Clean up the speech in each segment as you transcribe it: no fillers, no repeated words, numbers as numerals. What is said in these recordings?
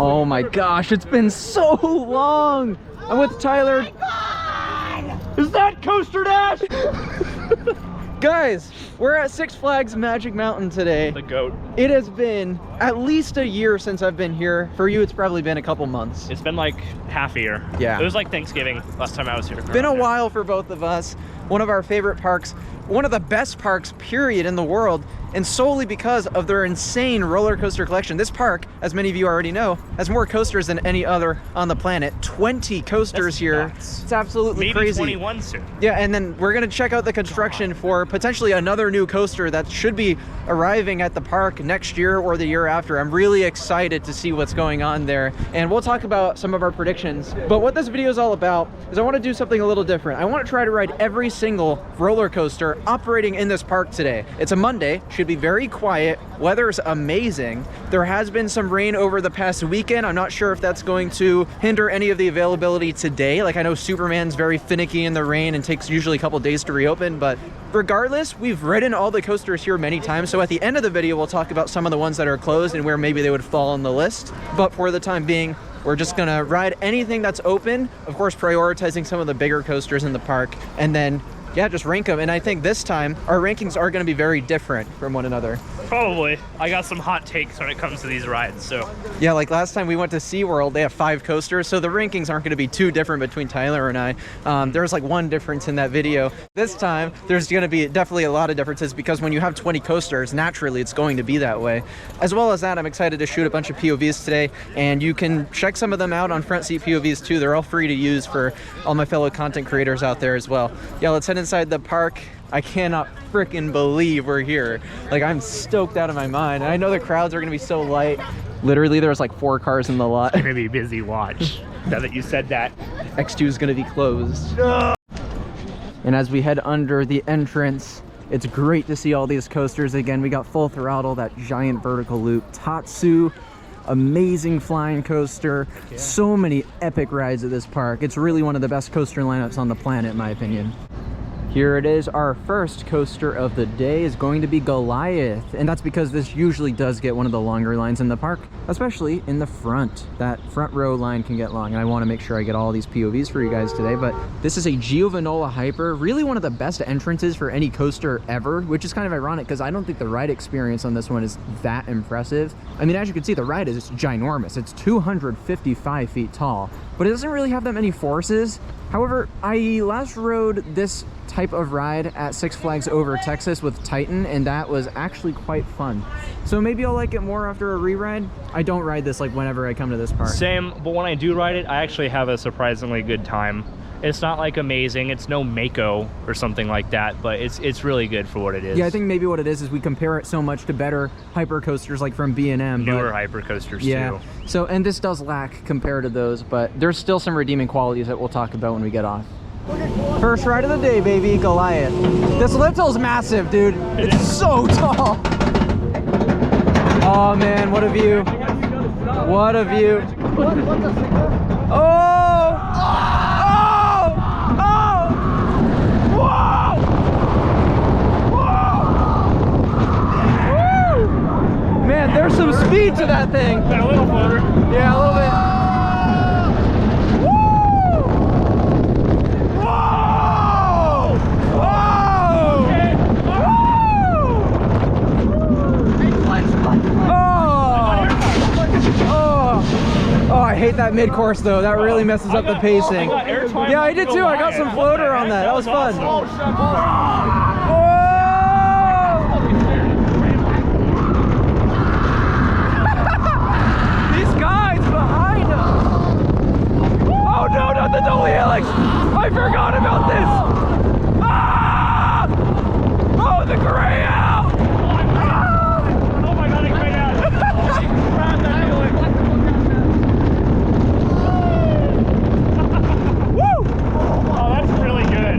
Oh my gosh, it's been so long. I'm with Tyler. Oh my God! Is that Coaster Dash? Guys, we're at Six Flags Magic Mountain today. The GOAT. It has been at least a year since I've been here. For you, it's probably been a couple months. It's been like half a year. Yeah. It was like Thanksgiving last time I was here. Been a while for both of us. One of our favorite parks, one of the best parks, period, in the world, and solely because of their insane roller coaster collection. This park, as many of you already know, has more coasters than any other on the planet. 20 coasters That's here. nuts. It's absolutely Maybe crazy. 21 soon. Yeah, and then we're gonna check out the construction for potentially another new coaster that should be arriving at the park next year or the year after. I'm really excited to see what's going on there, and we'll talk about some of our predictions. But what this video is all about is I want to do something a little different. I want to try to ride every single roller coaster operating in this park today. It's a Monday, should be very quiet, weather's amazing. There has been some rain over the past weekend. I'm not sure if that's going to hinder any of the availability today. Like, I know Superman's very finicky in the rain and takes usually a couple days to reopen, but regardless, we've ridden all the coasters here many times, so at the end of the video we'll talk about some of the ones that are closed and where maybe they would fall on the list. But for the time being, we're just gonna ride anything that's open, of course prioritizing some of the bigger coasters in the park, and then yeah, just rank them. And I think this time our rankings are going to be very different from one another. Probably. I got some hot takes when it comes to these rides, so. Yeah, like last time we went to SeaWorld, they have 5 coasters, so the rankings aren't going to be too different between Tyler and I. There's like one difference in that video. This time, there's going to be definitely a lot of differences because when you have 20 coasters, naturally it's going to be that way. As well as that, I'm excited to shoot a bunch of POVs today, and you can check some of them out on Front Seat POVs too. They're all free to use for all my fellow content creators out there as well. Yeah, let's head inside the park. I cannot freaking believe we're here. Like, I'm stoked out of my mind. And I know the crowds are gonna be so light. Literally, there's like 4 cars in the lot. It's gonna be busy watch, now that you said that. X2 is gonna be closed. No! And as we head under the entrance, it's great to see all these coasters again. We got Full Throttle, that giant vertical loop. Tatsu, amazing flying coaster. Yeah. So many epic rides at this park. It's really one of the best coaster lineups on the planet, in my opinion. Here it is. Our first coaster of the day is going to be Goliath, and that's because this usually does get one of the longer lines in the park, especially in the front. That front row line can get long, and I want to make sure I get all these POVs for you guys today. But this is a Giovanola Hyper, really one of the best entrances for any coaster ever, which is kind of ironic because I don't think the ride experience on this one is that impressive. I mean, as you can see, the ride is ginormous. It's 255 feet tall, but it doesn't really have that many forces. However, I last rode this type of ride at Six Flags Over Texas with Titan, and that was actually quite fun. So maybe I'll like it more after a re-ride. I don't ride this like whenever I come to this park. Same, but when I do ride it, I actually have a surprisingly good time. It's not like amazing, it's no Mako or something like that, but it's really good for what it is. Yeah, I think maybe what it is we compare it so much to better hyper coasters like from B&M. Newer hyper coasters yeah. too. So, and this does lack compared to those, but there's still some redeeming qualities that we'll talk about when we get off. First ride of the day, baby, Goliath. This lift hill is massive, dude. It's so tall. Oh man, what a view. What a view. Oh! Man, there's some speed to that thing. Got a little floater. Yeah, a little bit. Woo! Whoa! Whoa! Okay. Woo! Oh, I hate that mid-course though. That really messes up the pacing. Yeah, I did too. I got some floater on that. That was fun. Oh no, not the Dolly Helix! I forgot about this! Ah! Oh, the gray out! Ah! Oh my god, a gray out! Woo! Oh, that's really good.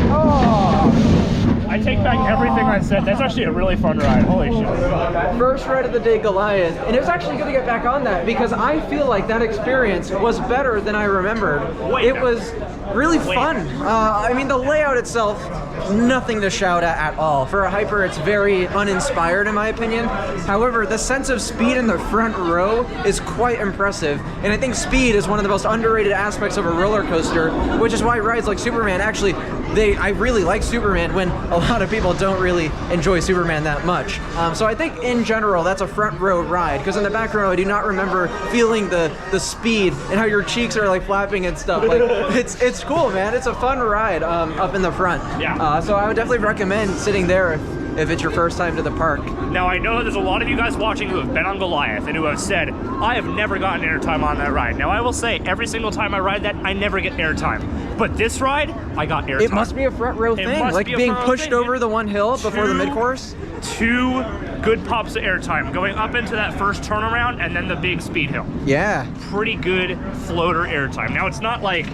Oh. I take back everything I said. That's actually a really fun ride. Holy shit. First ride of the day, Goliath, and it was actually good to get back on that because I feel like that experience was better than I remembered. It was really fun. I mean, the layout itself, nothing to shout at all. For a hyper, it's very uninspired in my opinion. However, the sense of speed in the front row is quite impressive, and I think speed is one of the most underrated aspects of a roller coaster, which is why rides like Superman actually, I really like Superman when a lot of people don't really enjoy Superman that much. So I think in general, that's a front row ride, because in the back row, I do not remember feeling the speed and how your cheeks are like flapping and stuff. Like it's cool, man. It's a fun ride up in the front. Yeah. So I would definitely recommend sitting there if it's your first time to the park. Now, I know there's a lot of you guys watching who have been on Goliath and who have said, I have never gotten airtime on that ride. Now, I will say, every single time I ride that, I never get airtime. But this ride, I got airtime. It must be a front row thing, like being pushed over the one hill before the mid-course. 2 good pops of airtime, going up into that first turnaround and then the big speed hill. Yeah. Pretty good floater airtime. Now, it's not like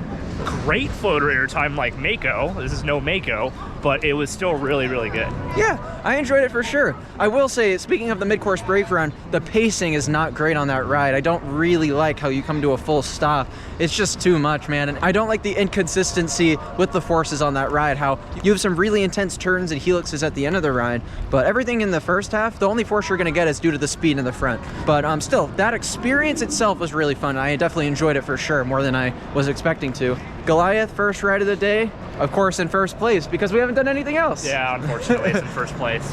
great floater airtime like Mako. This is no Mako, but it was still really, really good. Yeah, I enjoyed it for sure. I will say, speaking of the mid-course brake run, the pacing is not great on that ride. I don't really like how you come to a full stop. It's just too much, man. And I don't like the inconsistency with the forces on that ride, how you have some really intense turns and helixes at the end of the ride, but everything in the first half, the only force you're gonna get is due to the speed in the front. But still, that experience itself was really fun. I definitely enjoyed it for sure, more than I was expecting to. Goliath, first ride of the day, of course in first place, because we haven't done anything else. Yeah, unfortunately, it's in first place.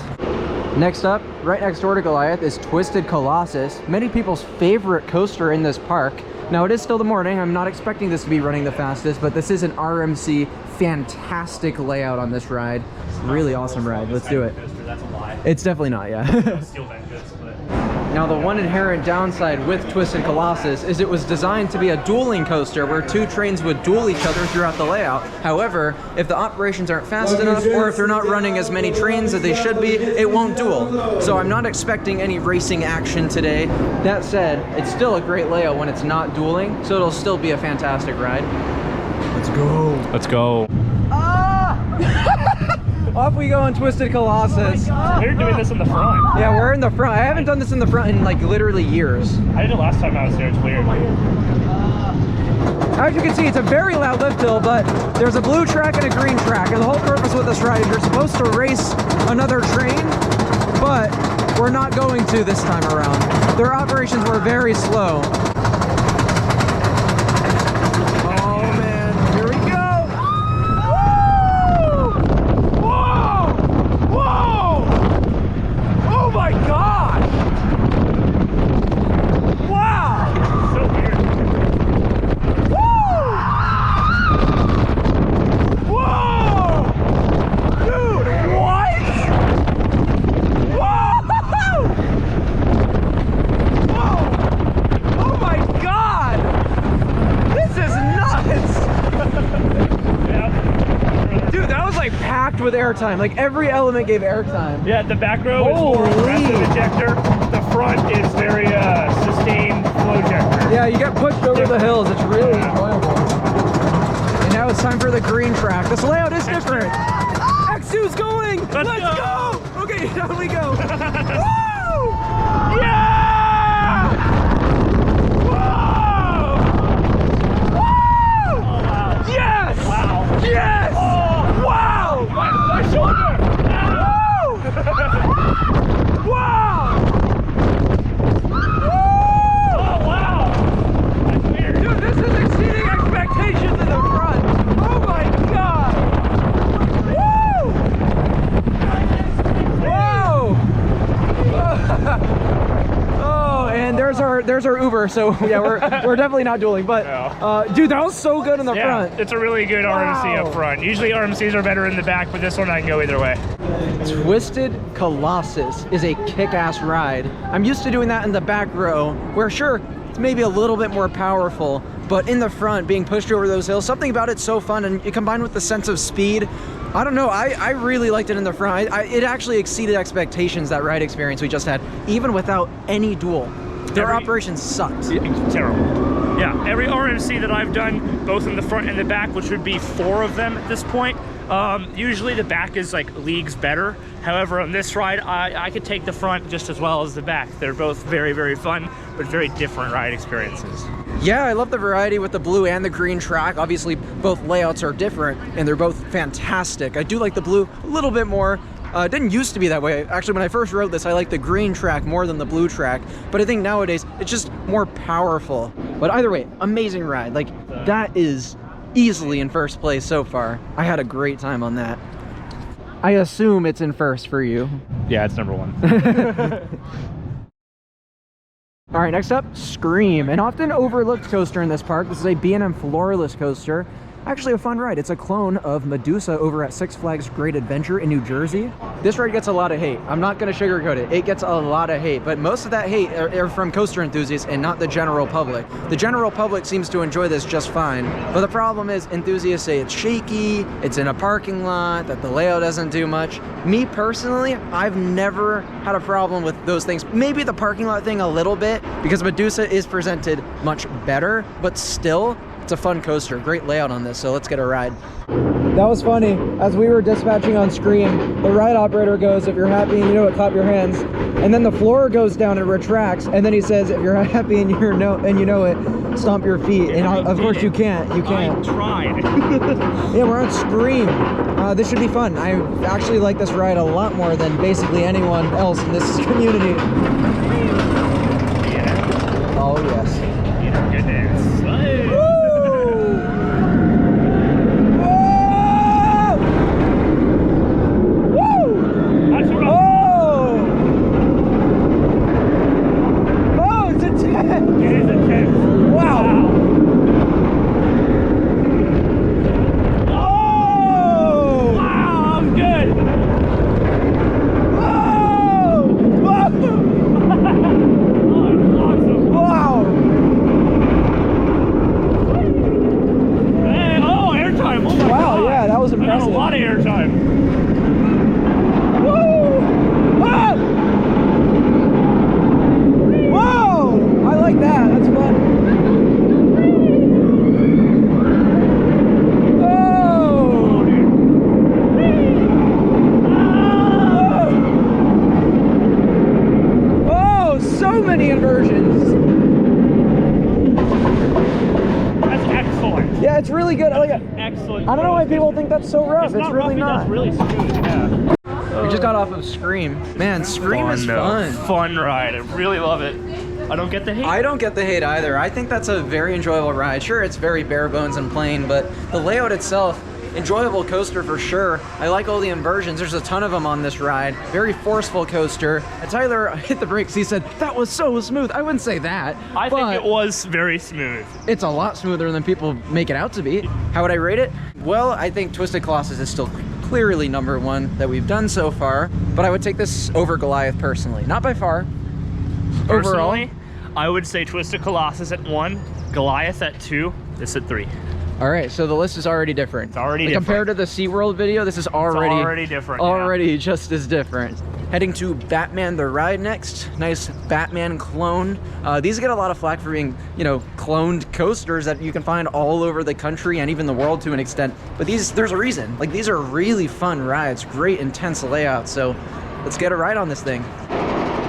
Next up, right next door to Goliath, is Twisted Colossus, many people's favorite coaster in this park. Now, it is still the morning. I'm not expecting this to be running the fastest, but this is an RMC. Fantastic layout on this ride. Really awesome ride. Let's do it. That's a lie. It's definitely not, yeah. Steel vent goods, but... Now, the one inherent downside with Twisted Colossus is it was designed to be a dueling coaster where 2 trains would duel each other throughout the layout. However, if the operations aren't fast enough, or if they're not running as many trains as they should be, it won't duel. So I'm not expecting any racing action today. That said, it's still a great layout when it's not dueling, so it'll still be a fantastic ride. Let's go. Let's go. Off we go on Twisted Colossus. We're doing this in the front. Yeah, we're in the front. I haven't done this in the front in like literally years. I did it last time I was here. It's weird. As you can see, it's a very loud lift hill, but there's a blue track and a green track. And the whole purpose with this ride is you're supposed to race another train, but we're not going to this time around. Their operations were very slow. With airtime, like every element gave airtime. Yeah, the back row is more aggressive ejector. The front is very sustained flow ejector. Yeah, you get pushed over the hills. It's really enjoyable. And now it's time for the green track. This layout is different. X2's going. Let's go. Okay, down we go. Woo! Yeah! Whoa! Woo! Oh, wow. Yes! Wow. Yes! Oh, wow! My shoulder! Woo! Wow! Woo! Oh, wow! That's weird. Dude, this is exceeding expectations in the front. Oh my god! Woo! Whoa! Oh, and there's our Uber. So yeah, we're definitely not dueling. But dude, that was so good in the front. It's a really good RMC up front. Usually RMCs are better in the back, but this one I can go either way. Twisted Colossus is a kick-ass ride. I'm used to doing that in the back row, where sure, it's maybe a little bit more powerful, but in the front, being pushed over those hills, something about it's so fun, and you combine with the sense of speed. I don't know, I really liked it in the front. It actually exceeded expectations, that ride experience we just had, even without any duel. Their operations sucked. Terrible. Yeah, every RMC that I've done, both in the front and the back, which would be 4 of them at this point, usually the back is like leagues better. However, on this ride, I could take the front just as well as the back. They're both very, very fun, but very different ride experiences. Yeah, I love the variety with the blue and the green track. Obviously, both layouts are different, and they're both fantastic. I do like the blue a little bit more. It didn't used to be that way. Actually, when I first rode this, I liked the green track more than the blue track. But I think nowadays, it's just more powerful. But either way, amazing ride. Like, that is easily in first place so far. I had a great time on that. I assume it's in first for you. Yeah, it's number 1. All right, next up, Scream, an often overlooked coaster in this park. This is a B&M floorless coaster. Actually a fun ride. It's a clone of Medusa over at Six Flags Great Adventure in New Jersey. This ride gets a lot of hate. I'm not gonna sugarcoat it. It gets a lot of hate, but most of that hate are from coaster enthusiasts and not the general public. The general public seems to enjoy this just fine, but the problem is enthusiasts say it's shaky, it's in a parking lot, that the layout doesn't do much. Me personally, I've never had a problem with those things. Maybe the parking lot thing a little bit, because Medusa is presented much better, but still, it's a fun coaster. Great layout on this, so let's get a ride. That was funny. As we were dispatching on Scream, the ride operator goes, if you're happy and you know it, clap your hands. And then the floor goes down and retracts, and then he says, if you're happy and you know it, stomp your feet. And of course you can't. You can't. I tried. Yeah, we're on Scream. This should be fun. I actually like this ride a lot more than basically anyone else in this community. Yeah. Oh yes. You know, goodness. It's really good. I like it. Excellent. I don't know why people think that's so rough. It's really not. That's really smooth. Yeah. We just got off of Scream. Man, Scream is fun. Fun ride. I really love it. I don't get the hate. I don't get the hate either. I think that's a very enjoyable ride. Sure, it's very bare bones and plain, but the layout itself, enjoyable coaster for sure. I like all the inversions. There's a ton of them on this ride. Very forceful coaster. And Tyler hit the brakes. He said, that was so smooth. I wouldn't say that. I think it was very smooth. It's a lot smoother than people make it out to be. How would I rate it? Well, I think Twisted Colossus is still clearly number 1 that we've done so far, but I would take this over Goliath personally. Not by far. Personally, overall, I would say Twisted Colossus at 1, Goliath at 2, this at 3. All right, so the list is already different. It's already different. Compared to the SeaWorld video, this is already different. Already just as different. Heading to Batman the Ride next. Nice Batman clone. These get a lot of flack for being, you know, cloned coasters that you can find all over the country and even the world to an extent. But these, there's a reason. Like, these are really fun rides, great intense layout. So let's get a ride on this thing.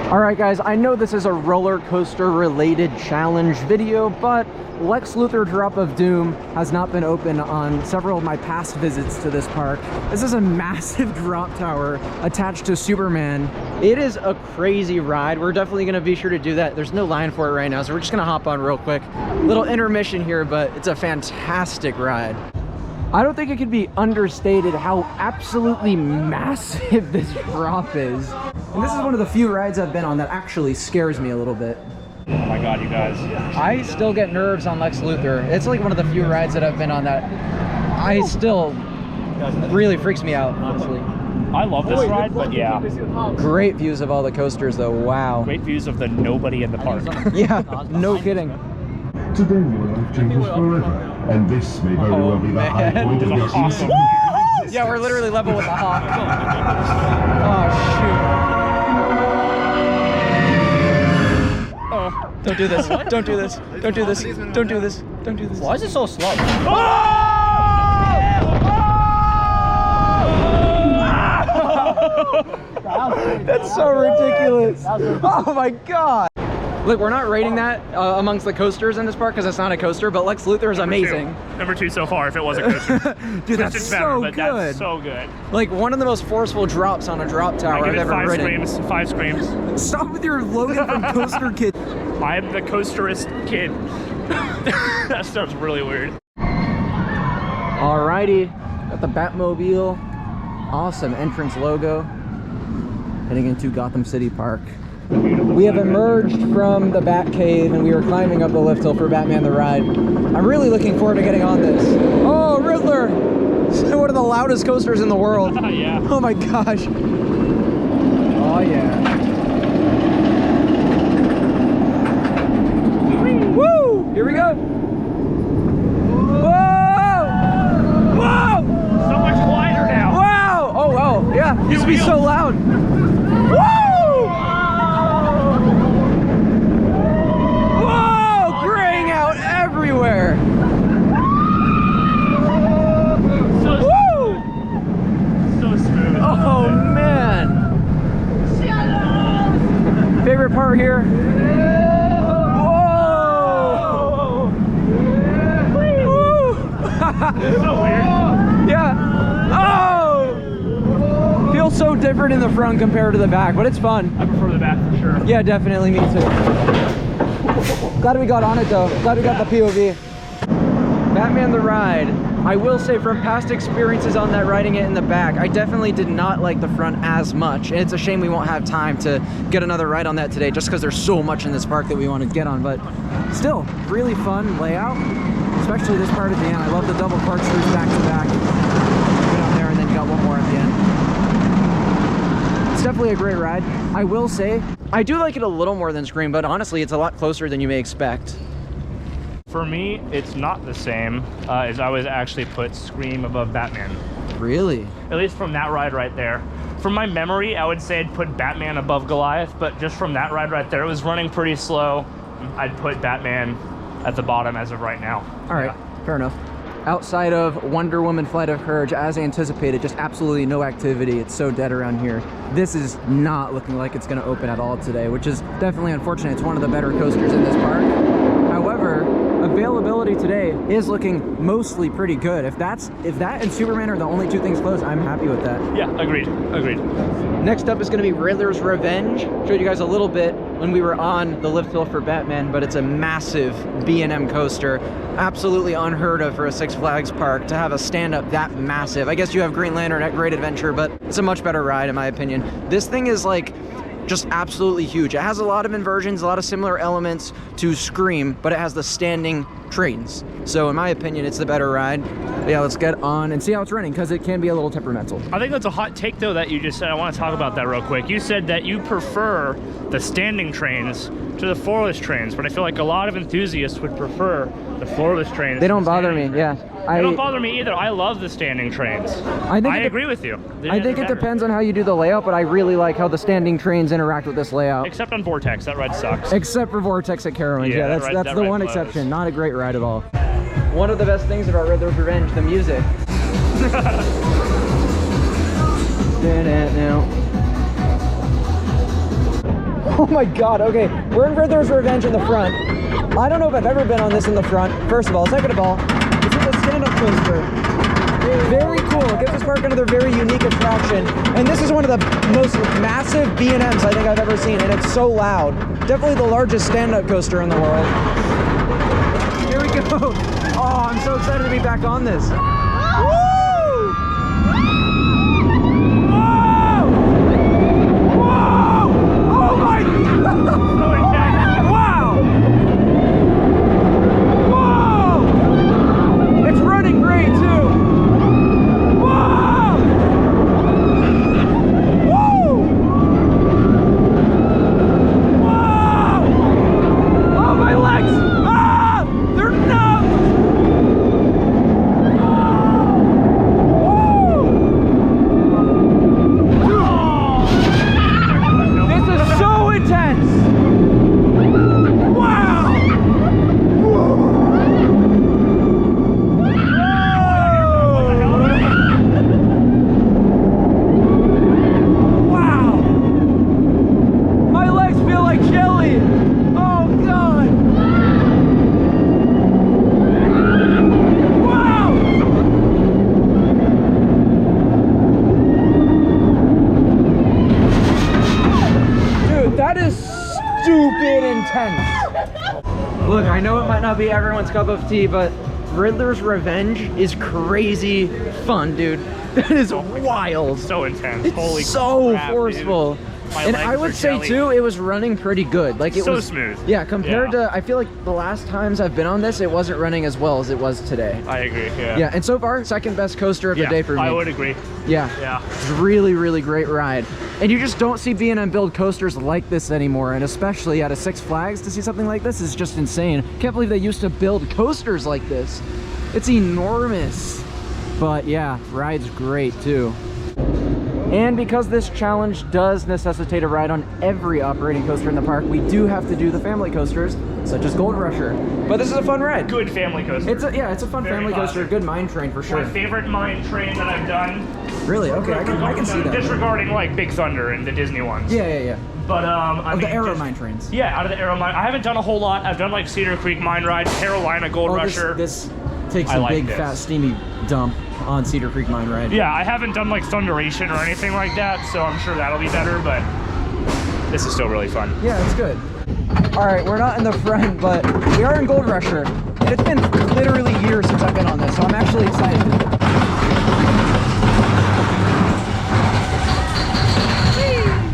All right, guys, I know this is a roller coaster related challenge video, but Lex Luthor Drop of Doom has not been open on several of my past visits to this park. This is a massive drop tower attached to Superman. It is a crazy ride. We're definitely gonna be sure to do that. There's no line for it right now, so we're just gonna hop on real quick. Little intermission here, but it's a fantastic ride. I don't think it can be understated how absolutely massive this drop is. And this is one of the few rides I've been on that actually scares me a little bit. Oh my god, you guys. I still get nerves on Lex Luthor. It's like one of the few rides that I've been on that I still really freaks me out, honestly. I love this ride, but yeah. Great views of all the coasters though, wow. Great views of the nobody in the park. Yeah, no kidding. Today your life changes forever, and this may very well be the high point of your season. Yeah, we're literally level with the Hawk. Oh, shoot. Don't do this. Don't do this. Don't do this. Don't do this. Don't do this. Why is it so slow? That's so ridiculous. Oh my god. Look, we're not rating that amongst the coasters in this park because it's not a coaster, but Lex Luthor is amazing. Number two so far if it was a coaster. Dude, that's It's so better, but good. That's so good. Like one of the most forceful drops on a drop tower I I've give it ever five ridden. screams. 5 screams. Stop with your Logan from Coaster Kid. I'm the coasterist kid. That stuff's really weird. Alrighty, got the Batmobile. Awesome entrance logo. Heading into Gotham City Park. We have emerged from the Batcave and we are climbing up the lift hill for Batman the Ride. I'm really looking forward to getting on this. Oh, Riddler! One of the loudest coasters in the world. Yeah. Oh my gosh. Oh yeah. Woo! Here we go. Whoa! Whoa! So much quieter now. Wow! Oh wow, yeah. It used to be so loud. Woo! Everywhere. Woo! So smooth. Oh man. Favorite part here? Whoa! Woo! So weird. Yeah. Oh! Feels so different in the front compared to the back, but it's fun. I prefer the back for sure. Yeah, definitely, me too. Glad we got on it though. Glad we got the POV. Batman the Ride. I will say from past experiences on that riding it in the back, I definitely did not like the front as much. And it's a shame we won't have time to get another ride on that today just because there's so much in this park that we want to get on. But still, really fun layout, especially this part at the end. I love the double corkscrews back to back. Get on there and then you got one more at the end. It's definitely a great ride. I will say, I do like it a little more than Scream, but honestly, it's a lot closer than you may expect. For me, it's not the same as I would actually put Scream above Batman. Really? At least from that ride right there. From my memory, I would say I'd put Batman above Goliath, but just from that ride right there, it was running pretty slow. I'd put Batman at the bottom as of right now. All right, fair enough. Outside of Wonder Woman Flight of Courage, as anticipated, just absolutely no activity. It's so dead around here. This is not looking like it's gonna open at all today, which is definitely unfortunate. It's one of the better coasters in this park. However, availability today is looking mostly pretty good. If that and Superman are the only two things closed, I'm happy with that. Yeah, agreed, agreed. Next up is going to be Riddler's Revenge. Showed you guys a little bit when we were on the lift hill for Batman, but it's a massive B&M coaster. Absolutely unheard of for a Six Flags park to have a stand-up that massive. I guess you have Green Lantern at Great Adventure, but it's a much better ride in my opinion. This thing is like just absolutely huge. It has a lot of inversions, a lot of similar elements to Scream, but it has the standing trains. So in my opinion, it's the better ride. But yeah, let's get on and see how it's running because it can be a little temperamental. I think that's a hot take though that you just said. I want to talk about that real quick. You said that you prefer the standing trains to the floorless trains, but I feel like a lot of enthusiasts would prefer the floorless trains. They don't bother me, yeah. They don't bother me either. I love the standing trains. I agree with you. I think it depends on how you do the layout, but I really like how the standing trains interact with this layout. Except on Vortex, that ride sucks. Except for Vortex at Carowinds, yeah, that's the one blows. exception. Not a great ride at all. One of the best things about Riddler's Revenge, the music. Now. Oh my god, okay, we're in Riddler's Revenge in the front. I don't know if I've ever been on this in the front, first of all. Second of all, this is a stand-up coaster. Very cool, it gives this park another very unique attraction. And this is one of the most massive B&Ms I think I've ever seen, and it's so loud. Definitely the largest stand-up coaster in the world. Here we go. Oh, I'm so excited to be back on this. Woo! Wow! Whoa! It's running great too! Whoa! Woo! Whoa! Oh, my legs! Ah! They're numb! Woo! intense. Look, I know it might not be everyone's cup of tea, but Riddler's Revenge is crazy fun, dude. That is wild. So intense. It's Holy so crap, forceful. Dude. My And legs I would are say jelly. too, it was running pretty good. Like it So was smooth. Yeah, compared Yeah. to, I feel like the last times I've been on this, it wasn't running as well as it was today. I agree. Yeah. Yeah, and so far, second best coaster of the day for me. I would agree. Yeah. Yeah. It's a really, really great ride. And you just don't see B&M build coasters like this anymore. And especially at a Six Flags, to see something like this is just insane. Can't believe they used to build coasters like this. It's enormous. But yeah, ride's great too. And because this challenge does necessitate a ride on every operating coaster in the park, we do have to do the family coasters, such as Gold Rusher. But this is a fun ride. Good family coaster. It's a fun Very family coaster. classic. Good mine train for sure. My favorite mine train that I've done. Really? Okay, I can see that. Disregarding like Big Thunder and the Disney ones. Yeah. But I mean, The Arrow just- mine trains. Yeah, out of the Arrow mine. I haven't done a whole lot. I've done like Cedar Creek mine ride, Carolina Gold Rusher. This takes I a like big, this. fat, steamy dump on Cedar Creek mine ride. Yeah, I haven't done like Thunderation or anything like that, so I'm sure that'll be better, but this is still really fun. Yeah, it's good. All right, we're not in the front, but we are in Gold Rusher. And it's been literally years since I've been on this, so I'm actually excited.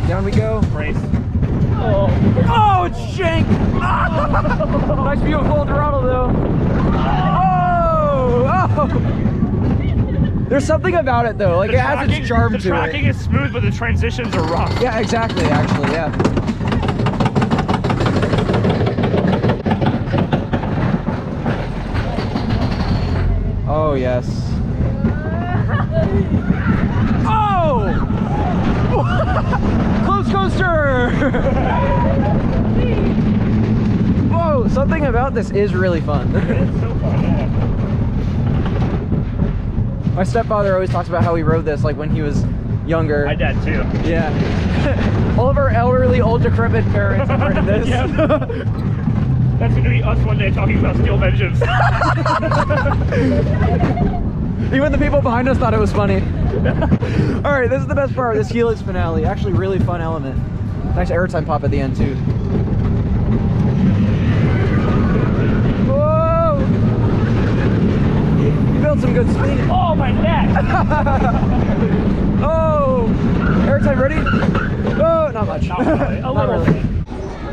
Down we go. Race. Oh, it's Shank! Nice view of full throttle, though. Oh! There's something about it, though. Like, it has its charm the to tracking it. is smooth, but the transitions are rough. Yeah, exactly, actually, yeah. Oh, yes. Oh! Close coaster! Whoa, something about this is really fun. It's so fun, yeah. My stepfather always talks about how he rode this like when he was younger. My dad too. Yeah. All of our elderly, old, decrepit parents have ridden this. Yeah. That's gonna be us one day talking about Steel Vengeance. Even the people behind us thought it was funny. All right, this is the best part, this Helix finale. Actually, really fun element. Nice airtime pop at the end, too. Whoa! You built some good speed. Oh, my neck! Oh! Airtime ready? Oh, not much. Not really. A Not little really. bit.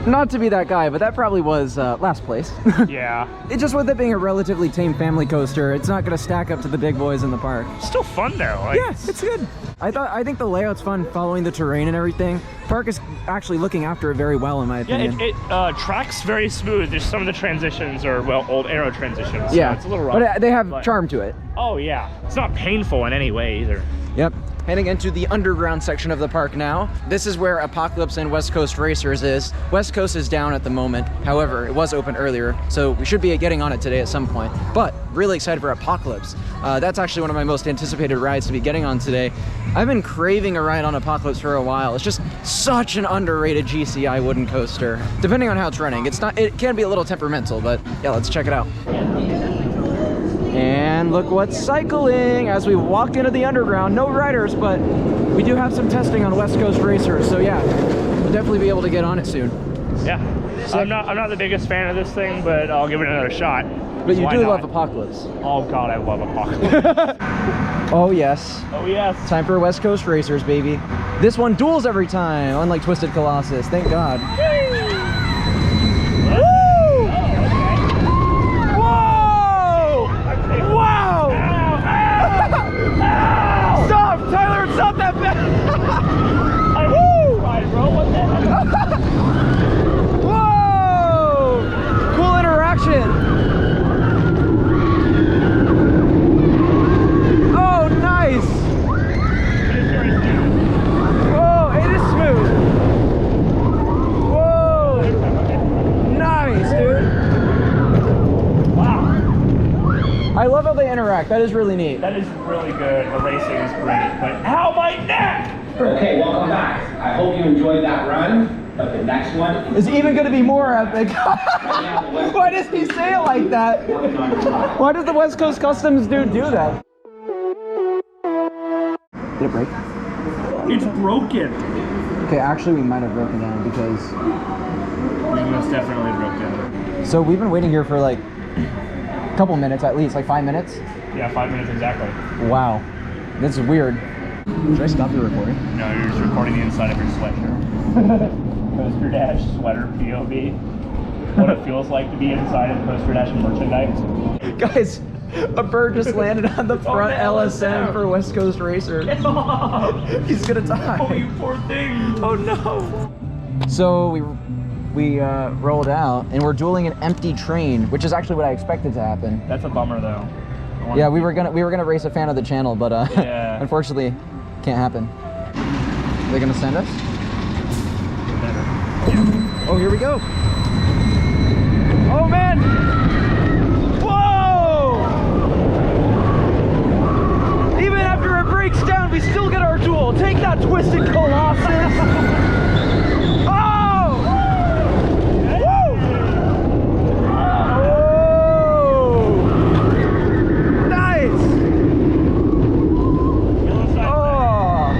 Not to be that guy, but that probably was last place. Yeah. It's just with it being a relatively tame family coaster, it's not going to stack up to the big boys in the park. Still fun though. Like, Yeah, it's good. I think the layout's fun, following the terrain and everything. Park is actually looking after it very well, in my Yeah, opinion. it tracks very smooth. There's some of the transitions are, well, old Arrow transitions. So Yeah, it's a little rough. but they have but- charm to it. Oh, yeah. It's not painful in any way either. Yep. Heading into the underground section of the park now. This is where Apocalypse and West Coast Racers is. West Coast is down at the moment. However, it was open earlier, so we should be getting on it today at some point. But really excited for Apocalypse. That's actually one of my most anticipated rides to be getting on today. I've been craving a ride on Apocalypse for a while. It's just such an underrated GCI wooden coaster. Depending on how it's running, it can be a little temperamental, but yeah, let's check it out. And look what's cycling as we walk into the underground. No riders, but we do have some testing on West Coast Racers. So yeah, we'll definitely be able to get on it soon. Yeah. I'm not the biggest fan of this thing, but I'll give it another shot. But you Why do not? love Apocalypse. Oh god, I love Apocalypse. Oh yes. Oh yes. Time for West Coast Racers, baby. This one duels every time, unlike Twisted Colossus. Thank God. Wow! Stop, Tyler! Stop that! Right, bro. What the heck? Whoa! Cool interaction. Oh, nice! Whoa, it is smooth. Whoa! Nice, dude. Wow. I love how they interact. That is really neat. That is really good. The racing is great. But ow, my neck! Okay, welcome back. I hope you enjoyed that run, but the next one It's even going to be more epic. Why does he say it like that? Why does the West Coast Customs dude do that? Did it break? It's broken. Okay, actually we might have broken down because most definitely broke down. So we've been waiting here for like a couple minutes at least, like 5 minutes. Yeah, 5 minutes exactly. Wow, this is weird. Should I stop your recording? No, you're just recording the inside of your sweatshirt. Coaster Dash sweater POV. What it feels like to be inside of Coaster Dash merchandise. Guys, a bird just landed on the front LSM for West Coast Racer. He's gonna die. Oh, you poor thing. Oh no. So we rolled out and we're dueling an empty train, which is actually what I expected to happen. That's a bummer though. Yeah, we were gonna race a fan of the channel, but yeah. Unfortunately, can't happen. Are they gonna send us? Yeah. Oh, here we go. Oh man! Whoa! Even after it breaks down, we still get our duel. Take that, Twisted Colossus! Oh! Woo! Oh! Nice! Oh!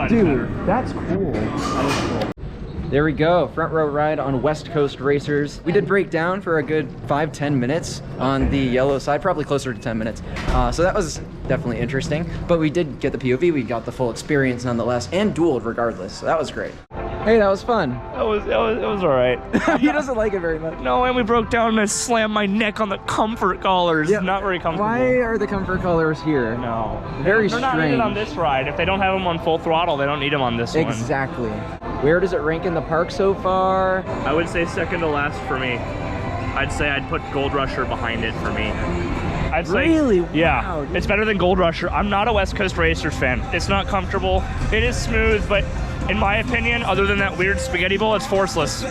Dude, that's cool. That is cool. There we go, front row ride on West Coast Racers. We did break down for a good 5-10 minutes on the yellow side, probably closer to 10 minutes. So that was definitely interesting, but we did get the POV, we got the full experience nonetheless, and dueled regardless, so that was great. Hey, that was fun. It was all right. He doesn't like it very much. No, and we broke down and I slammed my neck on the comfort collars. Yeah. Not very comfortable. Why are the comfort colors here? No. Very They're strange. not needed on this ride. If they don't have them on full throttle, they don't need them on this one. Exactly. Where does it rank in the park so far? I would say second to last for me. I'd say I'd put Gold Rusher behind it for me. I'd say, really? Yeah, Wow, it's better than Gold Rusher. I'm not a West Coast Racers fan. It's not comfortable. It is smooth, but in my opinion, other than that weird spaghetti bowl, it's forceless.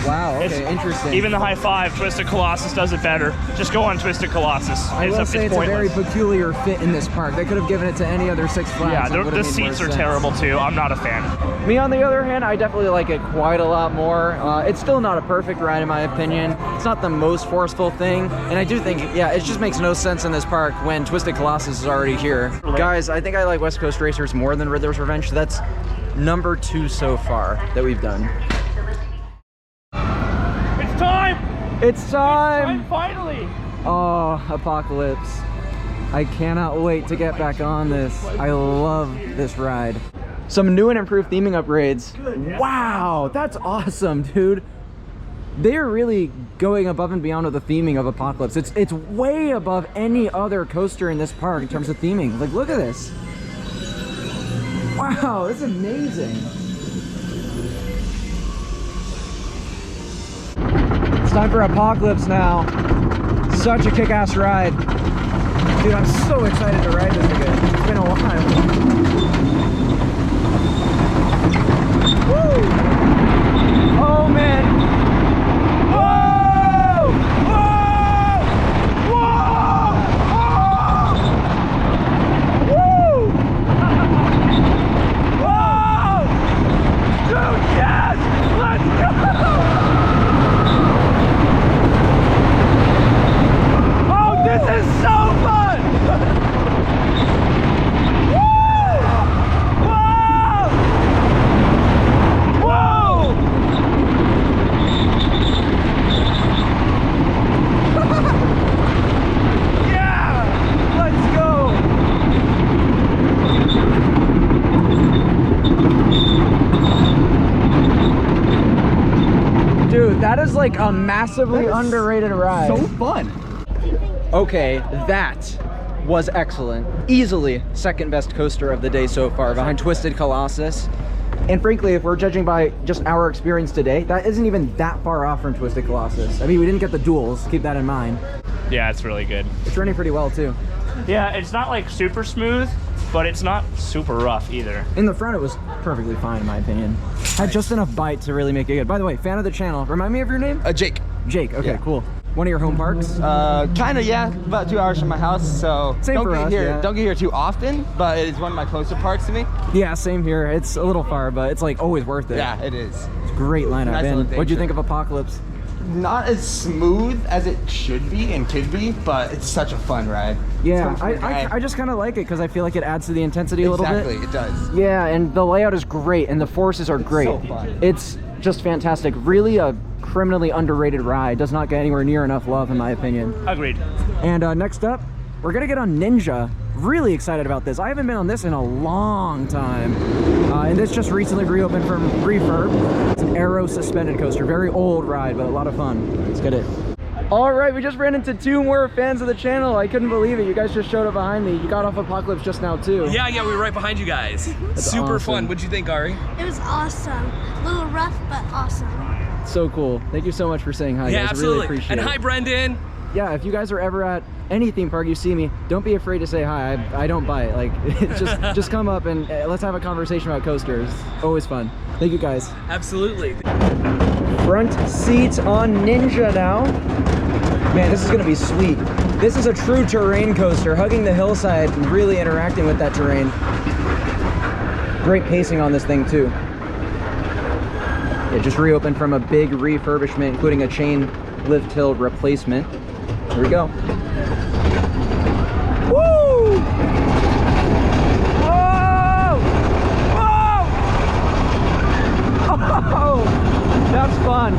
Wow, okay, It's- interesting. Even the high five, Twisted Colossus does it better. Just go on Twisted Colossus. I will say it's a very pointless. peculiar fit in this park. They could have given it to any other Six Flags. Yeah, and it would the have made more seats are sense. terrible too. I'm not a fan. Me, on the other hand, I definitely like it quite a lot more. It's still not a perfect ride in my opinion. It's not the most forceful thing. And I do think, yeah, it just makes no sense in this park when Twisted Colossus is already here. Guys, I think I like West Coast Racers more than Riddler's Revenge. So that's number 2 so far that we've done. It's time! It's time! Finally! Oh, Apocalypse. I cannot wait to get back on this. I love this ride. Some new and improved theming upgrades. Wow, that's awesome, dude. They're really going above and beyond with the theming of Apocalypse. It's way above any other coaster in this park in terms of theming. Like, look at this. Wow, this is amazing. It's time for Apocalypse now. Such a kick-ass ride. Dude, I'm so excited to ride this again. It's been a while. Woo! Oh, man. Whoa! Whoa! Whoa! Woo! Whoa! Dude, yes! Let's go! Oh, this is so fun! Woo! Whoa! Whoa! Yeah! Let's go! Dude, that is like a massively underrated ride. So fun. Okay, that was excellent. Easily second best coaster of the day so far, behind Twisted Colossus. And frankly, if we're judging by just our experience today, that isn't even that far off from Twisted Colossus. I mean, we didn't get the duels, keep that in mind. Yeah, it's really good. It's running pretty well too. Yeah, it's not like super smooth, but it's not super rough either. In the front, it was perfectly fine in my opinion. Had just enough bite to really make it good. By the way, fan of the channel, remind me of your name? Jake. Jake, okay, Yeah. cool. One of your home parks? Kinda, yeah. About 2 hours from my house, so Same don't for get us, here. yeah. Don't get here too often, but it's one of my closer parks to me. Yeah, same here. It's a little far, but it's like always worth it. Yeah, it is. It's a great lineup. Nice And little day what'd you trip. think of Apocalypse? not as smooth as it should be and could be, but it's such a fun ride. Yeah, I just kind of like it because I feel like it adds to the intensity a little bit. Exactly, it does. Yeah, and the layout is great, and the forces are great. So fun. It's just fantastic. Really a criminally underrated ride. Does not get anywhere near enough love, in my opinion. Agreed. And next up, we're gonna get on Ninja. Really excited about this. I haven't been on this in a long time. And this just recently reopened from refurb. It's an aero suspended coaster. Very old ride, but a lot of fun. Let's get it. All right, we just ran into 2 more fans of the channel. I couldn't believe it. You guys just showed up behind me. You got off Apocalypse just now too. Yeah, we were right behind you guys. That's Super awesome. fun. What'd you think, Ari? It was awesome. A little rough, but awesome. So cool. Thank you so much for saying hi, Yeah, guys. absolutely. Really appreciate And it. hi, Brendan. Yeah, if you guys are ever at any theme park, you see me, don't be afraid to say hi. I don't bite. Like, it's just come up and let's have a conversation about coasters. Always fun. Thank you guys. Absolutely. Front seat on Ninja now. Man, this is gonna be sweet. This is a true terrain coaster, hugging the hillside and really interacting with that terrain. Great pacing on this thing too. It just reopened from a big refurbishment, including a chain lift hill replacement. Here we go. Woo! Whoa! Whoa! Oh, that's fun.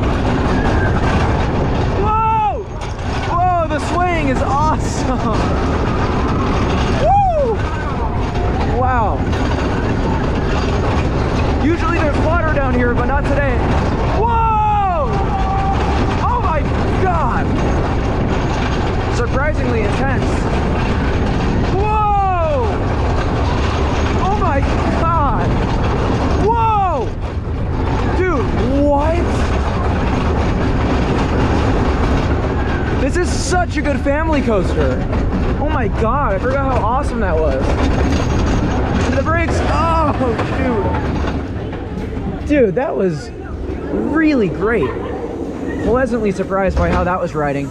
Whoa! Whoa, the swing is awesome. Woo! Wow. Usually there's water down here, but not today. Whoa! Oh my God! Surprisingly intense. Whoa! Oh my God! Whoa! Dude, what? This is such a good family coaster. Oh my God, I forgot how awesome that was. And the brakes, oh shoot. Dude, that was really great. Pleasantly surprised by how that was riding.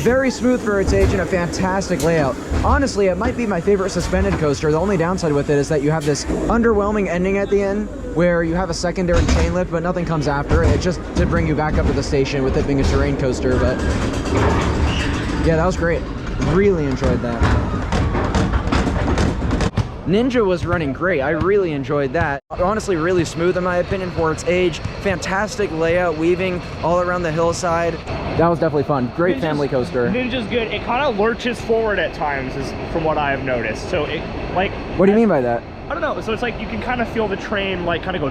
Very smooth for its age and a fantastic layout. Honestly, it might be my favorite suspended coaster. The only downside with it is that you have this underwhelming ending at the end where you have a secondary chain lift, but nothing comes after it. It's just to bring you back up to the station with it being a terrain coaster, but yeah, that was great. Really enjoyed that. Ninja was running great. I really enjoyed that. Honestly, really smooth in my opinion for its age. Fantastic layout, weaving all around the hillside. That was definitely fun. Great family coaster. Ninja's good. It kind of lurches forward at times, is from what I have noticed. So it, like... What do you mean by that? I don't know. So it's like you can kind of feel the train like kind of go.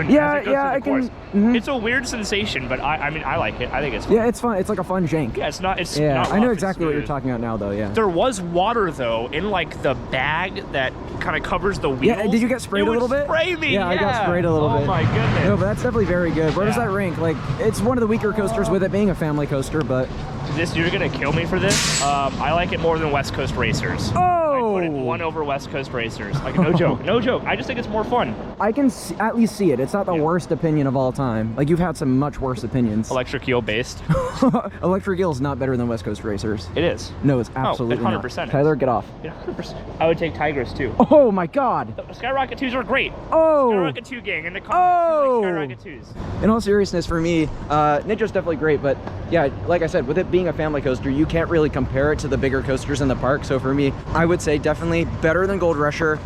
Yeah, I can. It's a weird sensation, but I mean I like it. I think it's fun. Yeah, it's fun. It's like a fun jank. Yeah, it's not. It's yeah, not I know rough, exactly what you're talking about now, though. Yeah. There was water though in like the bag that kind of covers the wheels. Yeah, did you get sprayed a little bit? Spray me. Yeah, I got sprayed a little bit. Oh my goodness. No, but that's definitely very good. Where does that rank? Like, it's one of the weaker coasters with it being a family coaster, but You're gonna kill me for this. I like it more than West Coast Racers. Oh! I put it 1 over West Coast Racers. Like no joke, no joke. I just think it's more fun. I can at least see it. It's not the worst opinion of all time. Like, you've had some much worse opinions. Electric eel based. Electric Eel is not better than West Coast Racers. It is. No, it's absolutely 100% not. is. Tyler, get off. 100%. I would take Tigers too. Oh my God. The Skyrocket 2s are great. Oh. Skyrocket 2 gang in the comments. Oh. Like Skyrocket 2s. In all seriousness, for me, Ninja's definitely great, but yeah, like I said, with it being a family coaster, you can't really compare it to the bigger coasters in the park. So for me, I would say definitely better than Gold Rusher.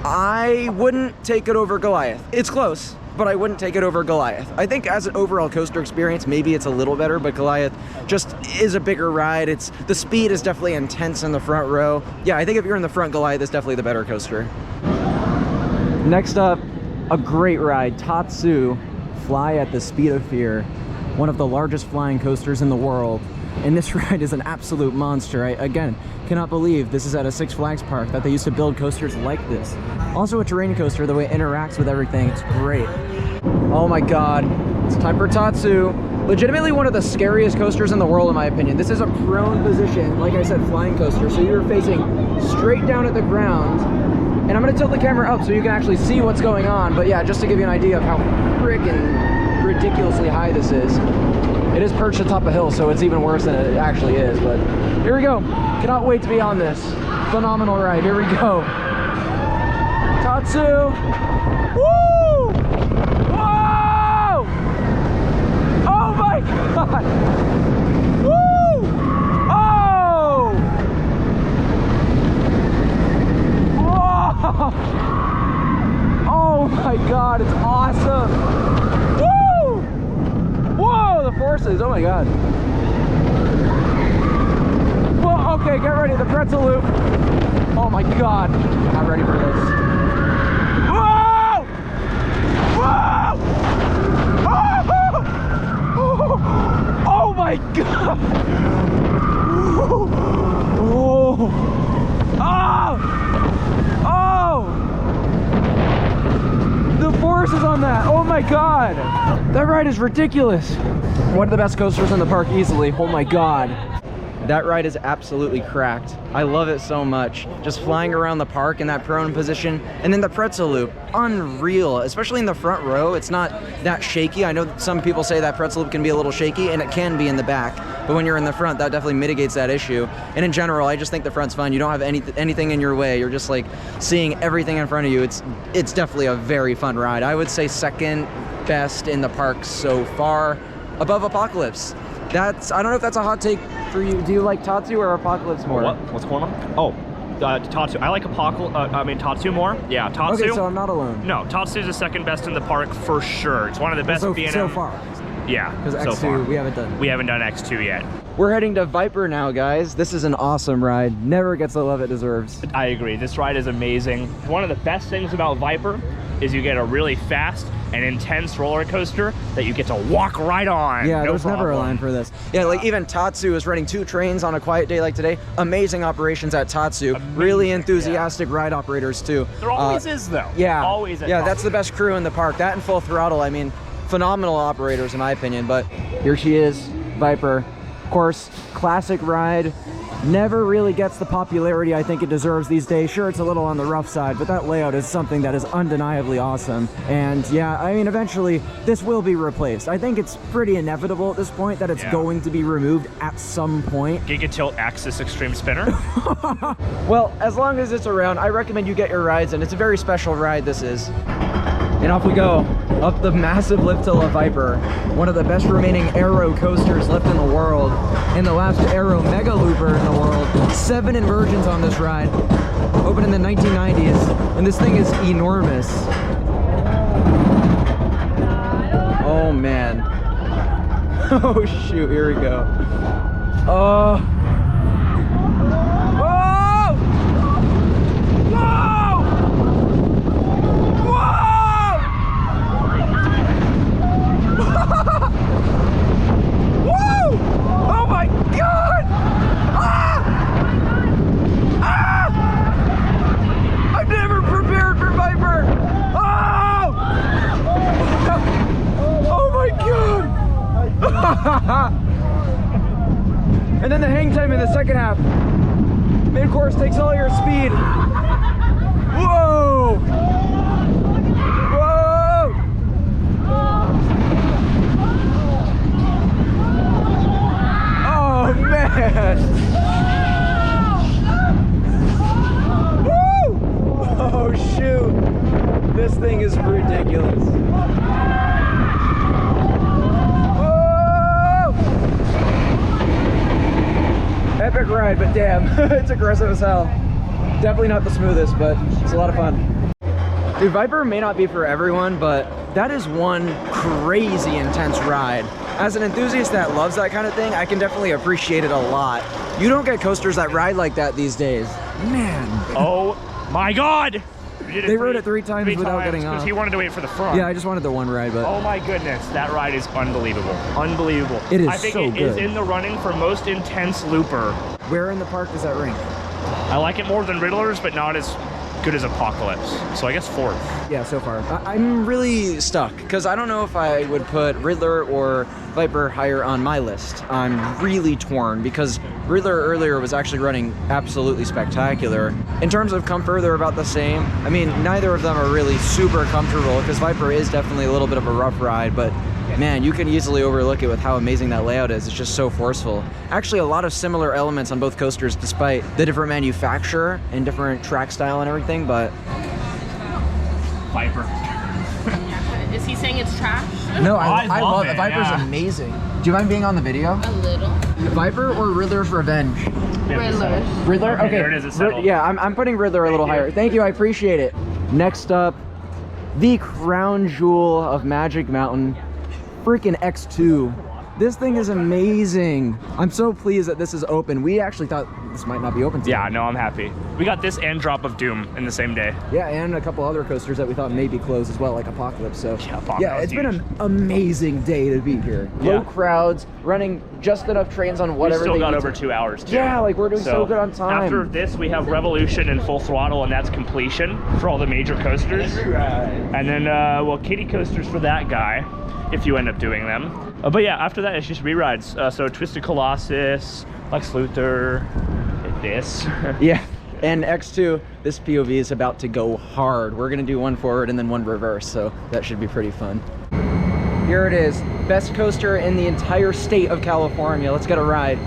I wouldn't take it over Goliath. It's close, but I wouldn't take it over Goliath. I think as an overall coaster experience, maybe it's a little better, but Goliath just is a bigger ride. The speed is definitely intense in the front row. Yeah, I think if you're in the front, Goliath is definitely the better coaster. Next up, a great ride, Tatsu, Fly at the Speed of Fear, one of the largest flying coasters in the world. And this ride is an absolute monster. I, again, cannot believe this is at a Six Flags park, that they used to build coasters like this. Also a terrain coaster, the way it interacts with everything, it's great. Oh my God, it's time for Tatsu. Legitimately one of the scariest coasters in the world, in my opinion. This is a prone position, like I said, flying coaster. So you're facing straight down at the ground. And I'm gonna tilt the camera up so you can actually see what's going on. But yeah, just to give you an idea of how freaking ridiculously high this is. It is perched atop a hill, so it's even worse than it actually is, but here we go. Cannot wait to be on this. Phenomenal ride, here we go. Tatsu! Woo! Whoa! Oh God! Woo! Oh! Whoa! Oh my God, it's awesome! Woo! Whoa, the forces, oh my God. Whoa, okay, get ready, the pretzel loop. Oh my God, not ready for this. Whoa! Whoa! Oh, oh my God! Oh! Oh! Oh! The forces on that! Oh my God! That ride is ridiculous. One of the best coasters in the park, easily. Oh my God. That ride is absolutely cracked. I love it so much. Just flying around the park in that prone position, and then the pretzel loop, unreal. Especially in the front row, it's not that shaky. I know some people say that pretzel loop can be a little shaky, and it can be in the back. But when you're in the front, that definitely mitigates that issue. And in general, I just think the front's fun. You don't have anything in your way. You're just like seeing everything in front of you. It's definitely a very fun ride. I would say second best in the park so far, above Apocalypse. I don't know if that's a hot take for you. Do you like Tatsu or Apocalypse more? What's going on? Oh, Tatsu. I like Tatsu more. Yeah, Tatsu. Okay, so I'm not alone. No, Tatsu's the second best in the park for sure. It's one of the best B&M. So far. Yeah, because so X2 far. we haven't done. We haven't done X2 yet. We're heading to Viper now, guys. This is an awesome ride. Never gets the love it deserves. I agree. This ride is amazing. One of the best things about Viper is you get a really fast and intense roller coaster that you get to walk right on. Yeah, no there's problem. never a line for this. Yeah, like even Tatsu is running 2 trains on a quiet day like today. Amazing operations at Tatsu. Really enthusiastic ride operators too. There always is though. Yeah, always. Yeah, that's the best crew in the park. That and Full Throttle. I mean, phenomenal operators in my opinion. But here she is, Viper. Of course, classic ride. Never really gets the popularity I think it deserves these days. Sure, it's a little on the rough side, but that layout is something that is undeniably awesome. And yeah, I mean, eventually this will be replaced. I think it's pretty inevitable at this point that it's going to be removed at some point. Gigatilt Axis Extreme Spinner. Well, as long as it's around, I recommend you get your rides, and it's a very special ride this is. And off we go, up the massive lift to La Viper, one of the best remaining aero coasters left in the world, and the last aero mega looper in the world. 7 inversions on this ride, opened in the 1990s, and this thing is enormous. Oh man. Oh shoot, here we go. Oh. And then the hang time in the second half. Mid-course takes all your speed. Whoa! Whoa! Oh man! Woo! Oh shoot! This thing is ridiculous. Epic ride, but damn, it's aggressive as hell. Definitely not the smoothest, but it's a lot of fun. Dude, Viper may not be for everyone, but that is one crazy intense ride. As an enthusiast that loves that kind of thing, I can definitely appreciate it a lot. You don't get coasters that ride like that these days. Man. Oh my God! They rode it 3 times without getting off. Because he wanted to wait for the front. Yeah, I just wanted the one ride, but... Oh my goodness, that ride is unbelievable. Unbelievable. It is I think so it good. is in the running for most intense looper. Where in the park does that rank? I like it more than Riddler's, but not as good as Apocalypse. So I guess 4th. Yeah, so far. I'm really stuck, because I don't know if I would put Riddler or Viper higher on my list. I'm really torn, because Riddler earlier was actually running absolutely spectacular. In terms of comfort, they're about the same. I mean, neither of them are really super comfortable, because Viper is definitely a little bit of a rough ride, but man, you can easily overlook it with how amazing that layout is. It's just so forceful. Actually, a lot of similar elements on both coasters, despite the different manufacturer and different track style and everything, but... Viper. Is he saying it's trash? No, I love it, it. Viper's yeah. amazing. Do you mind being on the video? A little. Viper or Riddler's Revenge? Riddler. Riddler? Okay, Okay. there it is, it's settled. Yeah, I'm putting Riddler a little higher. Thank you, I appreciate it. Next up, the crown jewel of Magic Mountain, freaking X2. This thing is amazing. I'm so pleased that this is open. We actually thought this might not be open today. Yeah, no, I'm happy. We got this and Drop of Doom in the same day. Yeah, and a couple other coasters that we thought may be closed as well, like Apocalypse. So Yeah, it's been an amazing day to be here. Yeah. Low crowds, running just enough trains on We whatever still they got need over to. 2 hours too. Yeah, like we're doing so good on time. After this, we have Revolution and Full Throttle, and that's completion for all the major coasters. And then, well, kiddie coasters for that guy, if you end up doing them. But yeah, after that, it's just re-rides. So Twisted Colossus, Lex Luthor, this. Yeah, and X2, this POV is about to go hard. We're gonna do one forward and then one reverse, so that should be pretty fun. Here it is, best coaster in the entire state of California. Let's get a ride.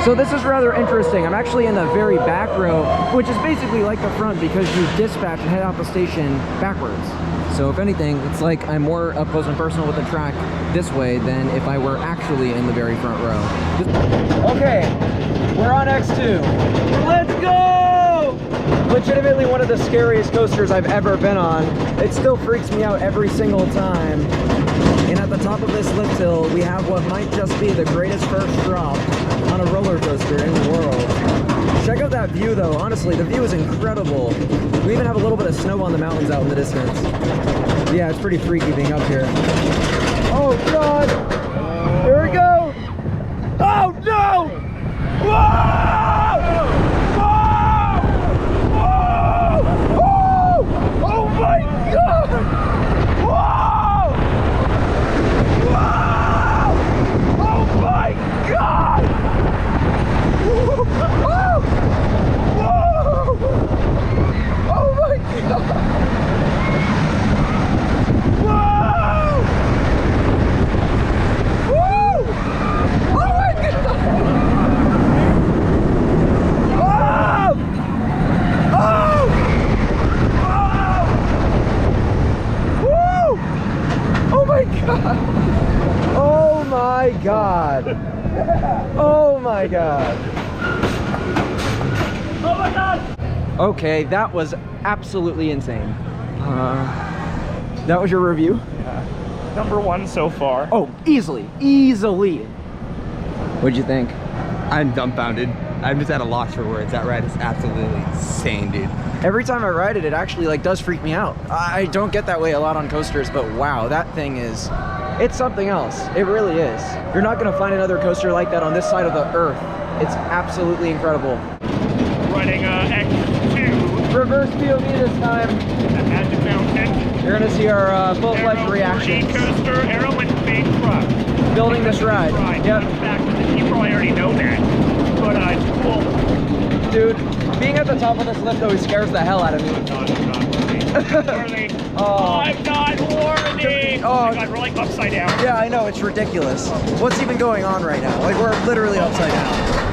So this is rather interesting. I'm actually in the very back row, which is basically like the front because you dispatch and head out the station backwards. So if anything, it's like I'm more up close and personal with the track this way than if I were actually in the very front row. Okay, we're on X2. Let's go! Legitimately one of the scariest coasters I've ever been on. It still freaks me out every single time. And at the top of this lift hill, we have what might just be the greatest first drop on a roller coaster in the world. Check out that view though, honestly, the view is incredible. We even have a little bit of snow on the mountains out in the distance. Yeah, it's pretty freaky being up here. Oh God! Here we go! Oh no! Whoa! Whoa! Whoa! Oh! Oh my God! Whoa! Whoa! Oh my God! Whoa! Whoa! Oh my God! Whoa! Whoa! Oh my God! Oh! Oh! Oh! Whoa! Oh my God! Oh my God! Oh my God! Oh my God! Okay, that was absolutely insane. That was your review? Yeah. Number one so far. Oh, easily. What'd you think? I'm dumbfounded. I'm just at a loss for words. That ride is absolutely insane, dude. Every time I ride it, it actually like does freak me out. I don't get that way a lot on coasters, but wow, that thing is, it's something else. It really is. You're not gonna find another coaster like that on this side of the earth. It's absolutely incredible. Running X2. Reverse POV this time. At Magic Mountain. You're gonna see our full-fledged reactions. Coaster, Arrow and Big Truck. Building this ride. Yep. You probably already know that, but it's cool. Dude, being at the top of this lift always scares the hell out of me. Oh, I'm not worthy. Oh my God, we're like upside down. Yeah, I know, it's ridiculous. What's even going on right now? Like, we're literally upside down.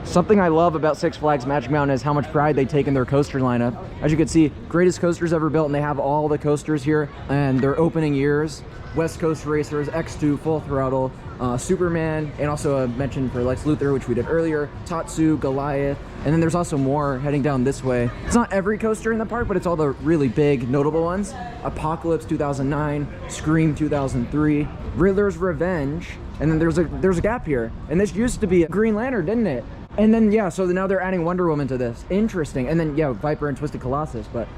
Something I love about Six Flags Magic Mountain is how much pride they take in their coaster lineup. As you can see, greatest coasters ever built, and they have all the coasters here and their opening years. West Coast Racers, X2, Full Throttle, Superman, and also a mention for Lex Luthor, which we did earlier, Tatsu, Goliath, and then there's also more heading down this way. It's not every coaster in the park, but it's all the really big, notable ones. Apocalypse 2009, Scream 2003, Riddler's Revenge, and then there's a gap here. And this used to be a Green Lantern, didn't it? And then, yeah, so now they're adding Wonder Woman to this. Interesting. And then, yeah, Viper and Twisted Colossus, but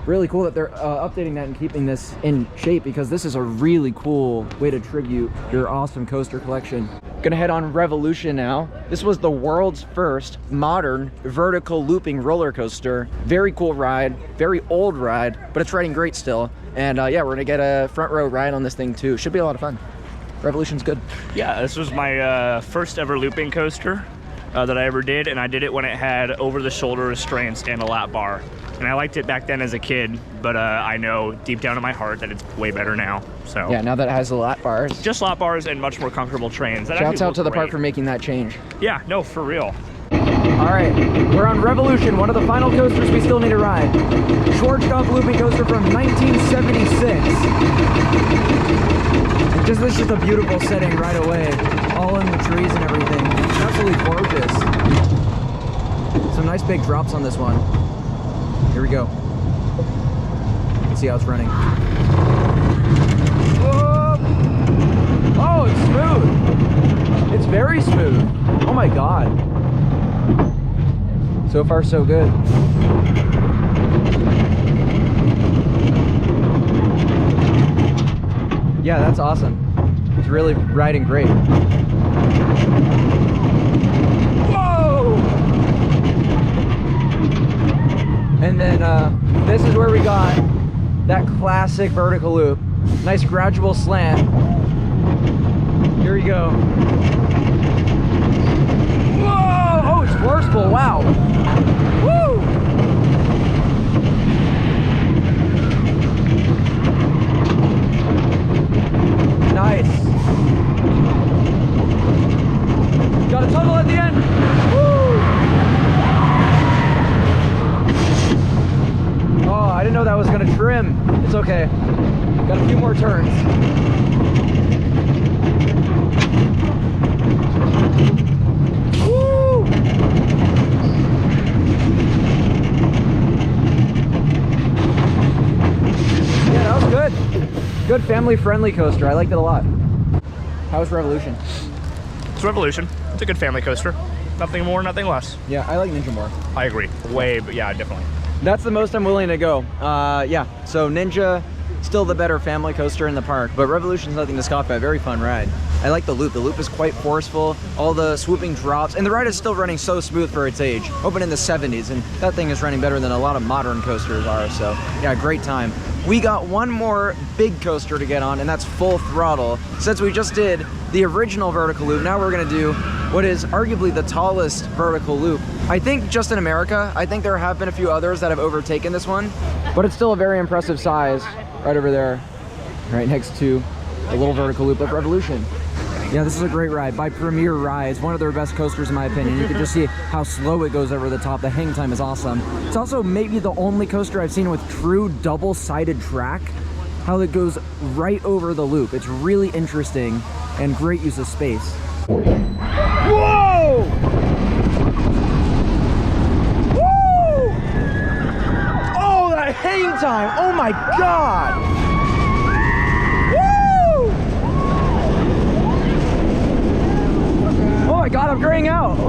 really cool that they're updating that and keeping this in shape, because this is a really cool way to tribute your awesome coaster collection. Gonna head on Revolution now. This was the world's first modern vertical looping roller coaster. Very cool ride, very old ride, but it's riding great still. And yeah, we're gonna get a front row ride on this thing too. Should be a lot of fun. Revolution's good. Yeah, this was my first ever looping coaster that I ever did, and I did it when it had over-the-shoulder restraints and a lap bar. And I liked it back then as a kid, but I know deep down in my heart that it's way better now. So Yeah, now that it has the lap bars. just lap bars and much more comfortable trains. That Shouts actually out to the worked park great. for making that change. Yeah, no, for real. All right, we're on Revolution, one of the final coasters we still need to ride. Schwarzkopf looping coaster from 1976. This is just a beautiful setting right away, all in the trees and everything. It's absolutely gorgeous. Some nice big drops on this one. Here we go. Let's see how it's running. Whoa! Oh, it's smooth. It's very smooth. Oh my God. So far, so good. Yeah, that's awesome. It's really riding great. Whoa! And then this is where we got that classic vertical loop. Nice gradual slant. Here we go. Whoa! Oh, it's forceful. Wow. Woo! Nice. Got a tunnel at the end. Woo! Oh, I didn't know that was gonna trim. It's okay. Got a few more turns. Woo! Yeah, that was good. Good family-friendly coaster. I liked it a lot. How was Revolution? It's Revolution. It's a good family coaster. Nothing more, nothing less. Yeah, I like Ninja more. I agree. Way, but yeah, definitely. That's the most I'm willing to go. Yeah, so Ninja, still the better family coaster in the park, but Revolution's nothing to scoff at. Very fun ride. I like the loop. The loop is quite forceful, all the swooping drops, and the ride is still running so smooth for its age. Opened in the 70s, and that thing is running better than a lot of modern coasters are, so yeah, great time. We got one more big coaster to get on, and that's Full Throttle. Since we just did the original vertical loop, now we're gonna do what is arguably the tallest vertical loop. I think just in America. I think there have been a few others that have overtaken this one, but it's still a very impressive size right over there, right next to the little vertical loop of Revolution. Yeah, this is a great ride by Premier Rides, one of their best coasters in my opinion. You can just see how slow it goes over the top. The hang time is awesome. It's also maybe the only coaster I've seen with true double-sided track, how it goes right over the loop. It's really interesting and great use of space. Whoa! Woo! Oh, that hang time! Oh my God! Woo! Oh my God, I'm graying out! Woo!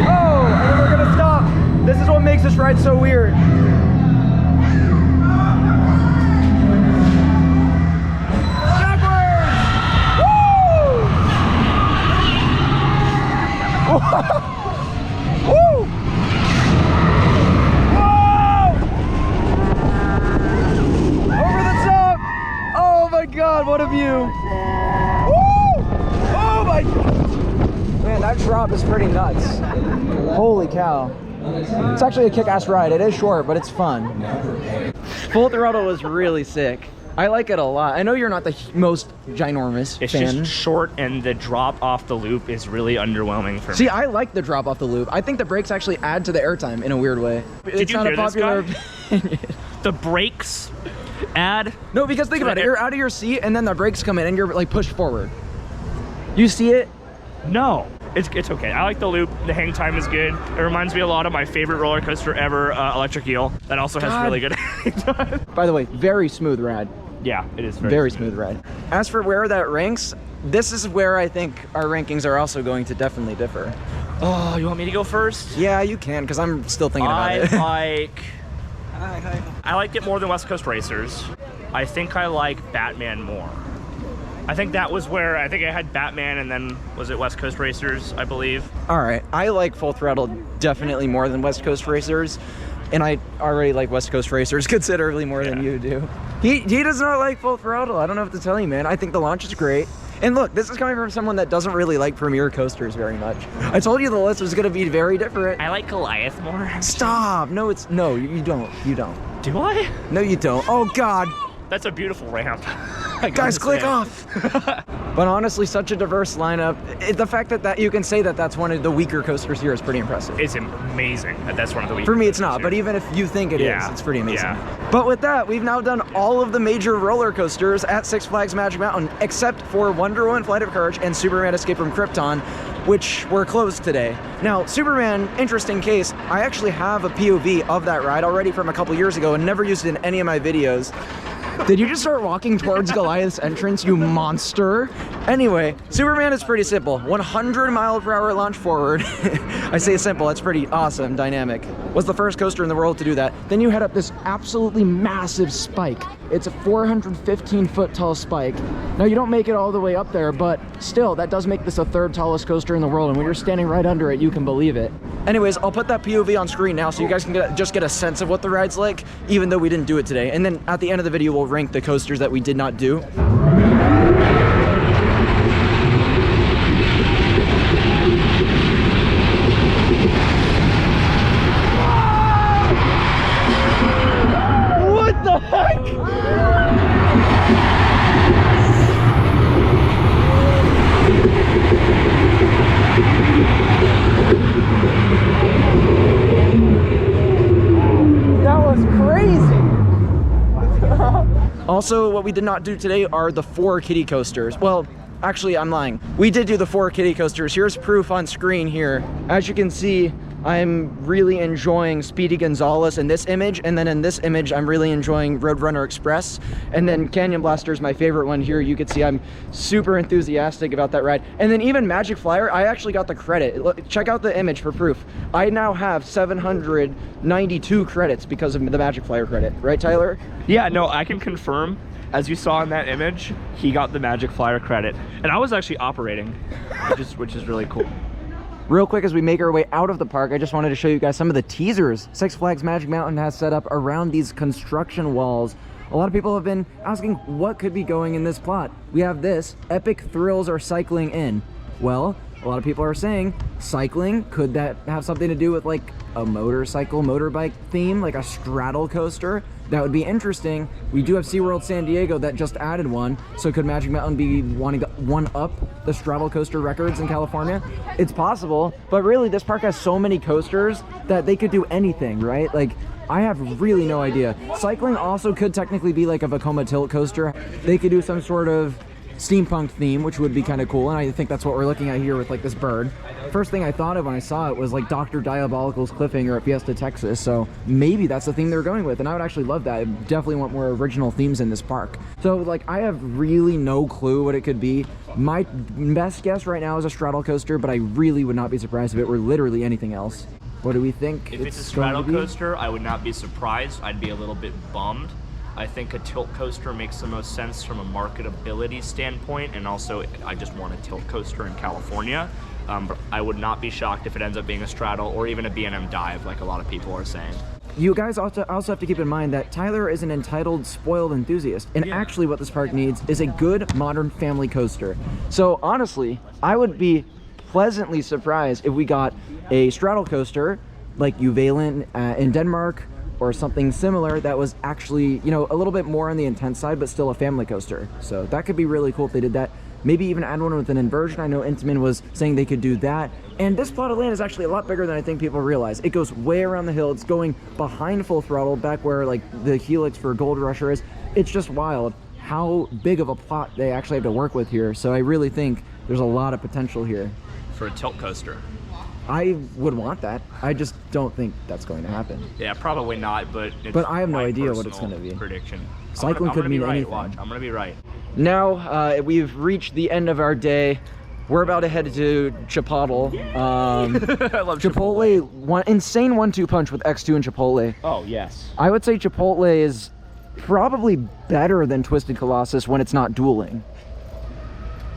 Oh, and then we're gonna stop. This is what makes this ride so weird. Woo! Whoa! Over the top! Oh my God, what a view! Woo! Oh my! Man, that drop is pretty nuts. Holy cow. It's actually a kick-ass ride. It is short, but it's fun. Full Throttle was really sick. I like it a lot. I know you're not the most ginormous It's fan. just short, and the drop off the loop is really underwhelming for me. See, I like the drop off the loop. I think the brakes actually add to the airtime in a weird way. Did you not hear a popular this opinion. The brakes add. No, because think about it. You're out of your seat, and then the brakes come in, and you're like pushed forward. You see it? No, it's okay. I like the loop. The hang time is good. It reminds me a lot of my favorite roller coaster ever, Electric Eel. That also has really good hang time. By the way, very smooth ride. Yeah, it is Very smooth ride. As for where that ranks, this is where I think our rankings are also going to definitely differ. Oh, you want me to go first? Yeah, you can, because I'm still thinking about it. I liked it more than West Coast Racers. I think I like Batman more. I think that was where, I think I had Batman and then, was it West Coast Racers, I believe? All right, I like Full Throttle definitely more than West Coast Racers, and I already like West Coast Racers considerably more than you do. He does not like Full Throttle. I don't know what to tell you, man. I think the launch is great. And look, this is coming from someone that doesn't really like Premier coasters very much. I told you the list was gonna be very different. I like Elias more. Stop! No, you don't. You don't. Do I? No, you don't. Oh God! That's a beautiful ramp. Guys, click off! But honestly, such a diverse lineup. The fact that you can say that that's one of the weaker coasters here is pretty impressive. It's amazing that that's one of the weaker For me, it's not, coasters but even if you think it is, it's pretty amazing. Yeah. But with that, we've now done all of the major roller coasters at Six Flags Magic Mountain, except for Wonder Woman Flight of Courage and Superman Escape from Krypton, which were closed today. Now, Superman, interesting case, I actually have a POV of that ride already from a couple years ago and never used it in any of my videos. Did you just start walking towards Goliath's entrance, you monster? Anyway, Superman is pretty simple. 100-mile-per-hour launch forward. I say simple, it's pretty awesome, dynamic. Was the first coaster in the world to do that. Then you head up this absolutely massive spike. It's a 415-foot tall spike. Now, you don't make it all the way up there, but still, that does make this the third tallest coaster in the world, and when you're standing right under it, you can believe it. Anyways, I'll put that POV on screen now so you guys can just get a sense of what the ride's like, even though we didn't do it today. And then at the end of the video, we'll rank the coasters that we did not do. What the heck? That was crazy. Also, what we did not do today are the 4 kiddie coasters. Well, actually, I'm lying. We did do the 4 kiddie coasters. Here's proof on screen here. As you can see, I'm really enjoying Speedy Gonzales in this image, and then in this image, I'm really enjoying Roadrunner Express, and then Canyon Blaster is my favorite one here. You can see I'm super enthusiastic about that ride. And then even Magic Flyer, I actually got the credit. Look, check out the image for proof. I now have 792 credits because of the Magic Flyer credit. Right, Tyler? Yeah, no, I can confirm. As you saw in that image, he got the Magic Flyer credit. And I was actually operating, which is really cool. Real quick, as we make our way out of the park, I just wanted to show you guys some of the teasers Six Flags Magic Mountain has set up around these construction walls. A lot of people have been asking what could be going in this plot. We have this, epic thrills are cycling in. Well, a lot of people are saying cycling, could that have something to do with like a motorbike theme, like a straddle coaster? That would be interesting. We do have SeaWorld San Diego that just added one, so could Magic Mountain be wanting to one-up the straddle coaster records in California? It's possible, but really this park has so many coasters that they could do anything, right? Like, I have really no idea. Cycling also could technically be like a Vekoma tilt coaster. They could do some sort of steampunk theme, which would be kind of cool, and I think that's what we're looking at here with like this bird. First thing I thought of when I saw it was like Dr. Diabolical's Cliffhanger at Fiesta Texas, so maybe that's the theme they're going with, and I would actually love that. I definitely want more original themes in this park. So like, I have really no clue what it could be. My best guess right now is a straddle coaster, but I really would not be surprised if it were literally anything else. What do we think? If it's a straddle coaster, I would not be surprised. I'd be a little bit bummed. I think a tilt coaster makes the most sense from a marketability standpoint, and also I just want a tilt coaster in California. But I would not be shocked if it ends up being a straddle or even a B&M dive, like a lot of people are saying. You guys also have to keep in mind that Tyler is an entitled, spoiled enthusiast, and actually what this park needs is a good modern family coaster. So honestly, I would be pleasantly surprised if we got a straddle coaster like Uvalen in Denmark, or something similar that was actually, you know, a little bit more on the intense side, but still a family coaster. So that could be really cool if they did that. Maybe even add one with an inversion. I know Intamin was saying they could do that. And this plot of land is actually a lot bigger than I think people realize. It goes way around the hill. It's going behind Full Throttle, back where like the helix for Gold Rusher is. It's just wild how big of a plot they actually have to work with here. So I really think there's a lot of potential here. For a tilt coaster. I would want that. I just don't think that's going to happen. Yeah, probably not, but it's I have no my idea what it's personal going to be. Prediction. Cycling could mean right. anything. Watch. I'm gonna be right. Now we've reached the end of our day. We're about to head to Chipotle. I love Chipotle, insane 1-2 punch with X2 and Chipotle. Oh, yes. I would say Chipotle is probably better than Twisted Colossus when it's not dueling.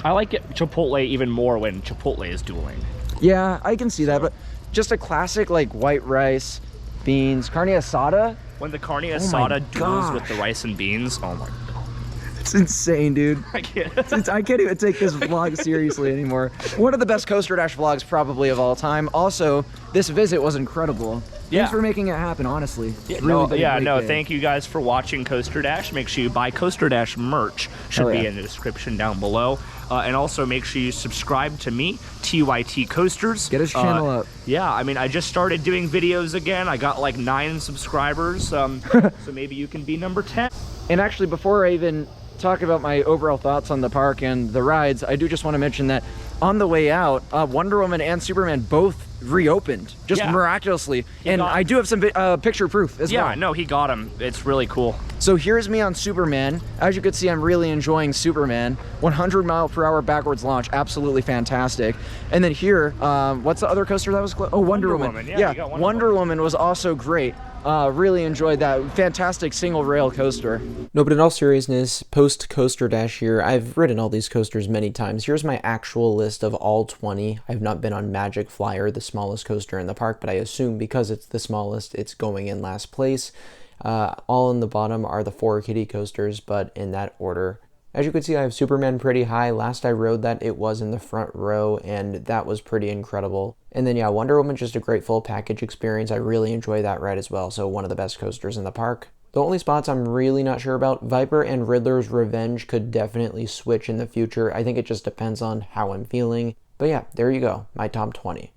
I like it Chipotle even more when Chipotle is dueling. Yeah, I can see that, but just a classic like white rice, beans, carne asada. When the carne asada duels with the rice and beans, oh my god. It's insane, dude. I can't. I can't even take this vlog seriously anymore. One of the best Coaster Dash vlogs probably of all time. Also, this visit was incredible. Yeah. Thanks for making it happen, honestly. Yeah, It's really been a great day. thank you guys for watching Coaster Dash. Make sure you buy Coaster Dash merch. Should be in the description down below. And also make sure you subscribe to me, TYT Coasters. Get his channel up. Yeah, I mean, I just started doing videos again. I got like 9 subscribers, so maybe you can be number 10. And actually, before I even talk about my overall thoughts on the park and the rides, I do just want to mention that on the way out, Wonder Woman and Superman both reopened just miraculously, and I do have some picture proof as well. Yeah, no, he got him. It's really cool. So here's me on Superman. As you can see, I'm really enjoying Superman. 100-mile-per-hour backwards launch, absolutely fantastic. And then here, what's the other coaster that was close? Oh, Wonder Woman. Yeah, Wonder Woman was also great. Really enjoyed that. Fantastic single rail coaster. No, but in all seriousness, post Coaster Dash here, I've ridden all these coasters many times. Here's my actual list of all 20. I've not been on Magic Flyer, the smallest coaster in the park, but I assume because it's the smallest, it's going in last place. All in the bottom are the 4 kiddie coasters, but in that order. As you can see, I have Superman pretty high. Last I rode that, it was in the front row, and that was pretty incredible. And then, yeah, Wonder Woman, just a great full package experience. I really enjoy that ride as well, so one of the best coasters in the park. The only spots I'm really not sure about, Viper and Riddler's Revenge could definitely switch in the future. I think it just depends on how I'm feeling. But yeah, there you go, my top 20.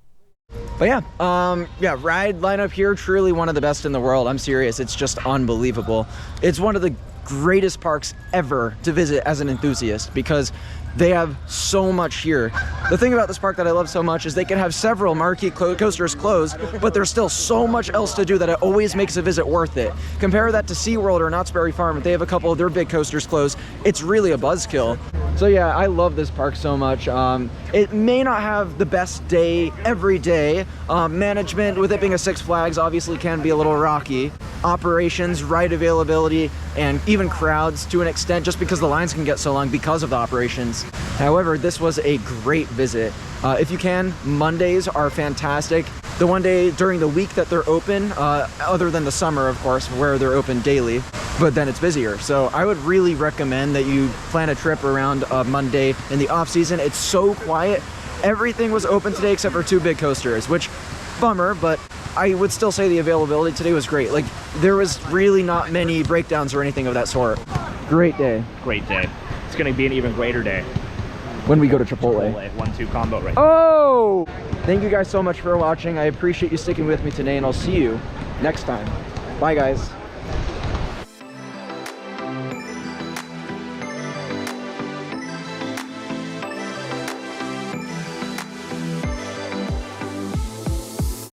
But yeah, ride lineup here, truly one of the best in the world. I'm serious, it's just unbelievable. It's one of the greatest parks ever to visit as an enthusiast because they have so much here. The thing about this park that I love so much is they can have several marquee coasters closed, but there's still so much else to do that it always makes a visit worth it. Compare that to SeaWorld or Knott's Berry Farm. If they have a couple of their big coasters closed, it's really a buzzkill. So yeah, I love this park so much. It may not have the best day every day. Management, with it being a Six Flags, obviously can be a little rocky. Operations, ride availability, and even crowds to an extent, just because the lines can get so long because of the operations. However, this was a great visit. If you can, Mondays are fantastic. The one day during the week that they're open, other than the summer, of course, where they're open daily, but then it's busier. So I would really recommend that you plan a trip around Monday in the off season. It's so quiet. Everything was open today except for 2 big coasters, which bummer, but I would still say the availability today was great. Like, there was really not many breakdowns or anything of that sort. Great day. Great day. It's gonna be an even greater day when we go to Chipotle. 1-2 combo right. Oh! Thank you guys so much for watching. I appreciate you sticking with me today, and I'll see you next time. Bye, guys.